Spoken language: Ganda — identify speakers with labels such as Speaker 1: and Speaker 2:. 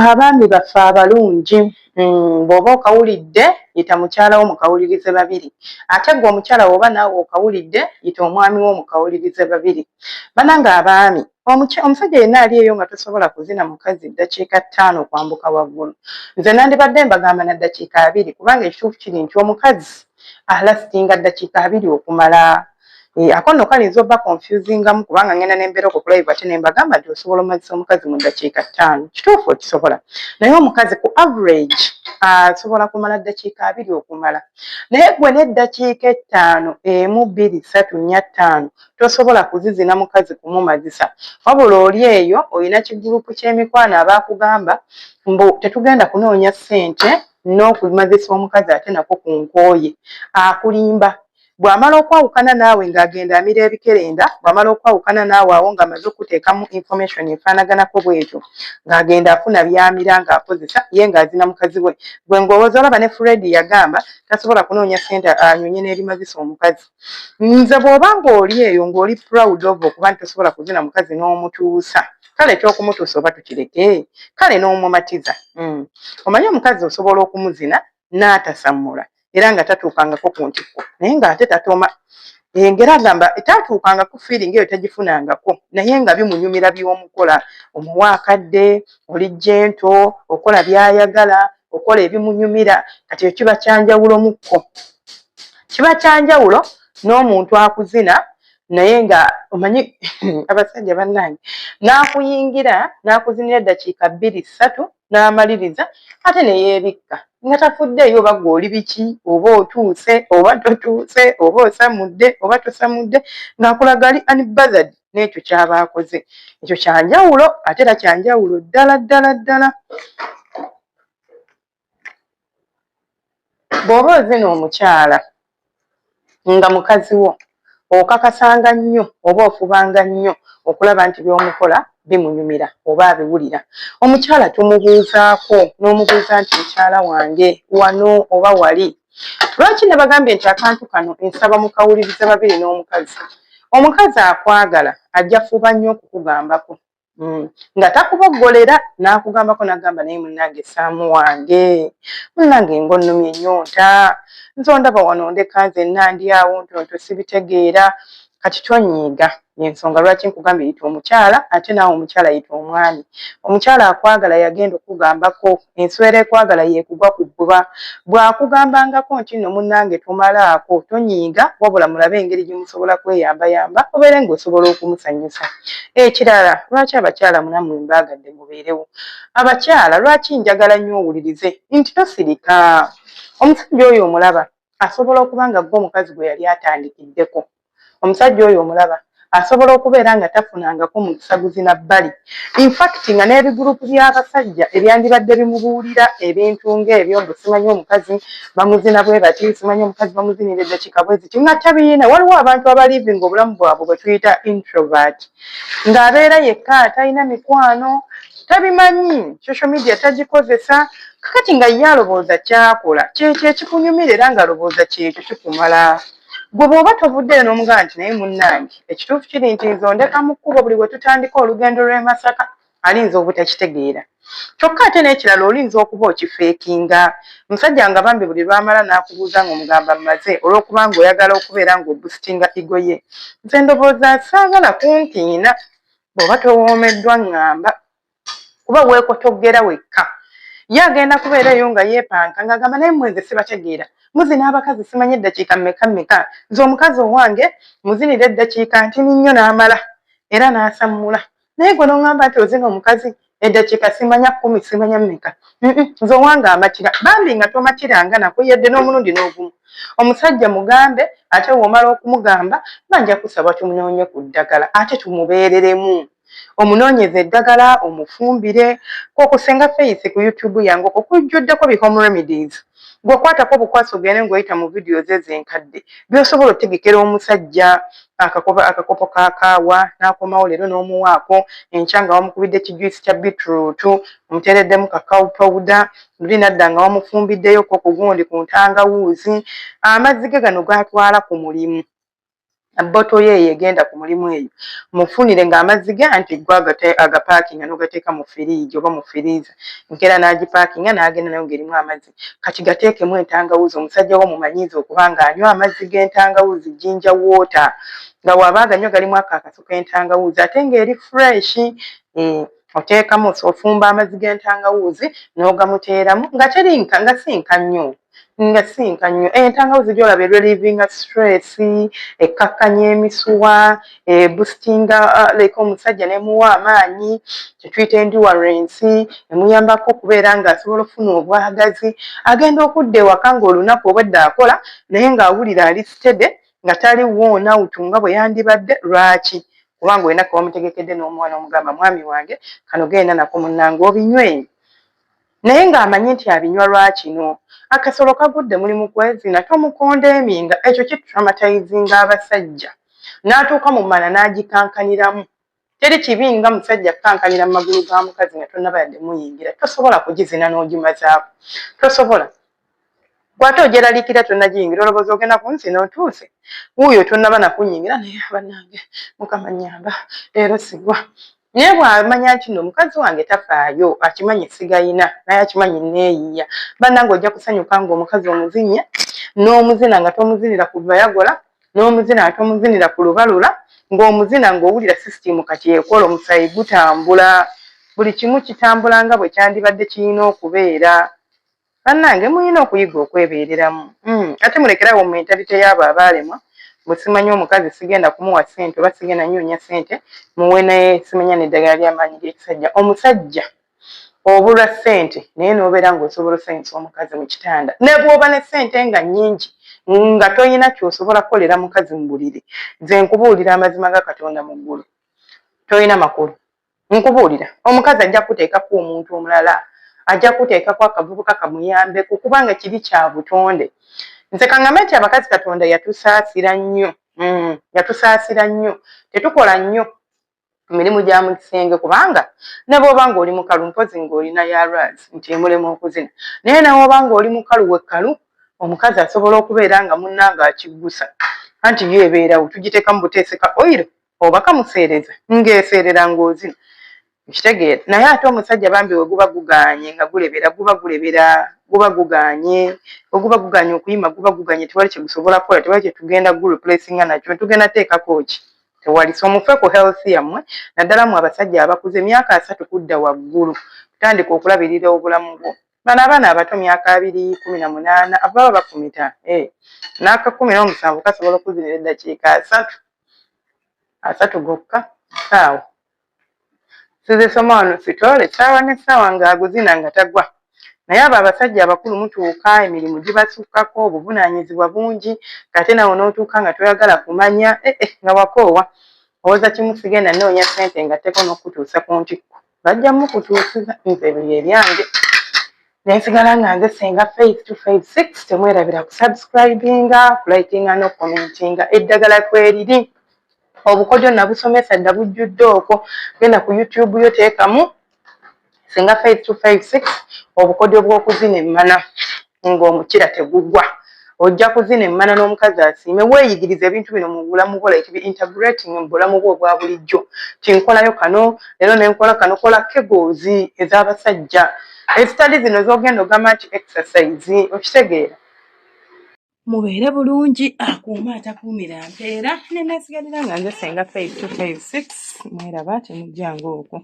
Speaker 1: abaami baffe abalungi bw'oba okawulidde yita mukyala wo mukawulirize babiri ate gwe omukyala woba naawe okawulidde yita omwami wo mukawulirize babiri banange abaami omusajja yenna ali eyo nga tosobola kuzina mukazi ddakiika 5 kwambuka waggulu nze nandibadde mbagamba na ddakiika 2 kubanga ekituufu kiri nti omukazi alasitinga ddakiika 2 okumala akono kalinza oba confusingamu kubanga ngenda nembeera ku live ate nembagamba nti osobola omazisa omukazi mu ddakiika 5 kituufu okisobola naye omukazi ku average asobola kumala ddakiika 2 okumala naye gwe n'eddakiika 5 1 2 3 4 5 tosobola kuzizina mukazi kumumazisa wabula oli eyo olina kigurupu ky'emikwano abaakugamba mbu tetugenda kunoonya ssente n'okumazisa omukazi ate nako ku nkooye akulimba bw'amala okwawukana naawe ng'agenda amira ebikerenda bw'amala okwawukana naawe awo ng'amaze okuteekamu information efaanaganako bw'etyo ng'agenda afuna by'amira ng'akozesa ye ng'azina mukazi we gwe ng'owooza olaba ne Fred yagamba tasobola kunoonya ssente anyonye n'ebimazisa omukazi nze bw'oba ng'oli eyo ng'oli proud of okuba nti tosobola kuzina mukazi n'omutuusa kale eky'okumutuusa oba tukireke kale n'omumatiza omanyi omukazi osobola okumuzina n'atasammula era nga tatuukangako ku ntikko naye ng'ate tatoma engera agamba tatuukangako feeling eyo tagifunangako naye nga bimunyumira by'omukola omuwa akadde oli jento okola by'ayagala okola ebimunyumira kati ekyo kiba kyanjawulomukko kiba kyanjawulo n'omuntu akuzina naye nga omanyi abasajja bannange n'akuyingira n'akuzinira eddakiika 2-3 n'amaliriza ate neyeebikka nga tafuddeeyo oba gwe oli biki oba otuuse oba totuuse oba osamudde oba tosamudde ng'akulaga ali unbothered n'ekyo ky'aba akoze ekyo kyanjawulo ate era kyanjawulo ddala ddala ddala bw'oba ozina omukyala nga mukazi wo okakasanga nnyo oba ofubanga nnyo okulaba nti by'omukola bimunyumira oba abiwulira omukyala tumubuuzaako n'omubuuza nti mukyala wange wano oba wali lwaki ne bagambye nti akantu kano nsaba mukawuliriza babiri n'omukazi omukazi akwagala ajja fuba nnyo okukugambako nga takuboggolera n'akugambako n'agamba naye munnange Saamu wange munnange ng'onnumye ennyonta nze ondaba wano ndeka nze nandi awo ntonto sibitegeera kati tonyiiga y'ensonga lwaki nkugambye yita omukyala ate naawe omukyala yita omwami omukyala akwagala yagenda okugambako enswera ekwagala yeekugwa ku bbuba bw'akugambangako nti nno munnange tomalaako tonyiiga wabula mulabe engeri gye musobola kweyambayamba obeere ng'osobola okumusanyusa ekirala lwaki abakyala munammwe mbaagadde mubeerewo abakyala lwaki njagala nnyo owulirize nti tosirika omusajja oyo omulaba asobola okuba nga gwe omukazi gwe yali atandikiddeko omusajja oyo omulaba asobola okubeera nga tafunangako mukisa guzina bbali infact nga n'ebigurupu by'abasajja ebyandibadde bimubuulira ebintu ng'ebyo mbu simanyi omukazi bamuzina bwe bati simanyi omukazi bamuzinira eddakiika bwe ziti nga tabiina waliwo abantu abalivinga obulamu bwabwe bwe tuyita introvert ng'abeera yekka talina mikwano tabimanyi social media tagikozesa kakati nga ye alowooza kyakola kyekyo ekikunyumira era ng'alowooza kyekyo kikumala gwe bw'oba tovuddeyo n'omugamba nti naye munnange ekituufu kiri nti nze ondeka mu kkubo buli bwe tutandika olugendo lw'e Masaka alinza obutakitegeera kyokka ate n'ekirala olinza okuba okifeekinga omusajja nga bambi buli lwamala n'akubuuza ng'omugamba mmaze olw'okuba ng'oyagala okubeera ng'obusitinga ego ye nze ndowooza saagala kumpiina bw'oba towoomeddwa ŋŋamba kuba weekotoggera wekka ye agenda kubeera eyo nga yeepanka ng'agamba naye mmwe nze sibategeera muzina abakazi simanyi eddakiika mmeka nze omukazi owange muzinira eddakiika ntini nnyo n'amala era n'asammula naye gwe n'oŋŋamba nti ozina omukazi eddakiika simanya 10 simanya mmeka nze owange amatira bambi nga tomatiranga nako yedde n'omulundi n'ogumu omusajja mugambe ate w'omala okumugamba banja kusaba tumunoonye ku ddagala ate tumubeereremu omunoonyeze eddagala omufumbire kwokusenga Face ku YouTube yange okwo kujjuddeko bi home remedies gw'okwatako obukwasi ogende ng'oyita mu vidiyo ze zenkadde by'osobola otegekera omusajja akakopo ka kaawa n'akomawo leero n'omuwaako enkya nga wamukubidde kijuisi kya beetroot omuteereddemu kakao powder luli nadda nga wamufumbiddeyo ko ku gundi ku ntangawuuzi amazzi ge gano g'atwala ku mulimu bottle ye egenda ku mulimu eyo mufunire ng'amazzi ge anti gwe agapaakinga n'ogateeka mu firiigi oba mu firiiza nkeera n'agipaakinga n'agenda nayo ng'erimu amazzi kati gateekemu entangawuzi omusajja wo mumanyiiza okuba ng'anywa amazzi g'entangawuzi jinja water nga bw'aba aganywa galimu ako akaso k'entangawuzi ate ng'eri fresh oteekamu ofumba amazzi g'entangawuzi n'ogamuteeramu nga terinka nga sinka nnyo entangawuzi gy'olaba relieving stress ekkakkanya emisuwa boostinga like omusajja nemuwa amaanyi kyetuyita endurance emuyambako okubeera ng'asobola okufuna obwagazi agenda okudda ewaka ng'olunaku obwedda akola naye ng'awulira ali steady nga tali woona utunga bwe yandibadde lwaki kubanga olina kawamutegekedde n'omwana omugamba mwami wange kano genda nako munnange obinywe naye ng'amanyi nti abinywa lwakino akasolo kagudde mulimu kwezina tomukondeeminga ekyo kitraumatizinga abasajja n'atuuka mu mana n'agikankaniramu teri kibi nga musajja kukankanira mu magulu ga mukazi nga tonnaba yadde muyingira tosobola kugizina n'ogimazaako tosobola bw'ate ogyeraliikira tonnagiyingira olowooza ogenda kunsina otuuse wuuyo tonnaba nakunyingira naye bannange mukama nnyamba leero sigwa naye bw'amanya nti nno omukazi wange tafaayo akimanyi sigayina naye akimanyi neeyiya bannange ojja kusanyuka ng'omukazi omuzinye n'omuzina nga tomuzinira ku bayagola n'omuzina nga tomuzinira ku lubalula ng'omuzina ng'owulira sisitimu kati ekola omusayi gutambula buli kimu kitambula nga bwe kyandibadde kirina okubeera bannange mulina okuyiga okwebeereramu ate mulekerawo mu mentalite y'abo abaalemwa bwe simanyi omukazi sigenda kumuwa ssente oba sigenda nnyonya ssente muwe naye simanya n'eddagala ly'amaanyi ly'ekisajja omusajja obulwa ssente naye n'obeera ng'osobola osanyusa omukazi mu kitanda ne bw'oba ne ssente nga nnyingi nga toyina ky'osobola kukolera mukazi mu buliri nze nkubuulira amazima ga Katonda mu ggulu toyina makulu nkubuulira omukazi ajja kuteekako omuntu omulala ajja kuteekako akavubuka kamuyambeko kubanga kiri kya butonde nze kaŋŋambe nti abakazi Katonda yatusaasira nnyo tetukola nnyo emirimu gya mu kisenge kubanga ne bw'oba ng'oli mukalu mpozi ng'olina yalwazi nti emulema okuzina naye ne bw'oba ng'oli mukalu wekkalu omukazi asobola okubeera nga munnange akiggusa anti yo ebeerawo tugiteeka mu buteeseka oyiro oba kamuseereza ng'eseerera ng'ozina kitegeera naye ate omusajja bambi we guba guganye nga gulebera guba guganye oguba guganye okuyima guba guganye tewali kye gusobola kukola tewali kye tugenda gureplacinga nakyo tugenda teekako ki tewali so mufe ku health yammwe naddala mu abasajja abakuze emyaka 3 kudda waggulu tutandika okulabirira obulamu bwo bano abaana abato myaka 2 18 ababa bakumita n'aka 17 kasobola okuzinira eddakiika 3 gokka saawa sizisoma wano sitole saawa ne saawa ng'aguzina nga tagwa naye abo abasajja abakulu mutuuka emirimu gibasukkako obuvunaanyizibwa bungi ng'ate nawe n'otuuka nga toyagala kumanya nga wakoowa owooza kimu sigenda noonya ssente ngatteko n'okutuusa ku ntikko bajja mukutuusiza nze bye ebyange nensigala nga nze Senga Faith 256 temwerabira kusubscribinga kulikinga n'okomentinga eddagala kweriri obukodyo nabusomesa dda bujjudde okwo genda ku YouTube yo teekamu Senga Faith 256 obukodyo bw'okuzina emmana ng'omukira tegugwa ojja kuzina emmana n'omukazi asiime weeyigiriza ebintu bino mu bulamu bwo like integrating mu bulamu bwo obwa bulijjo tinkolayo kano leero nenkola kano kola kegozi ez'abasajja ezitali zino z'ogenda ogamba nti exercise okitegeera mubeere bulungi akuuma atakuumira mpeera ne neesigalira nga nze Senga Faith 256 mweraba temujjanga okwo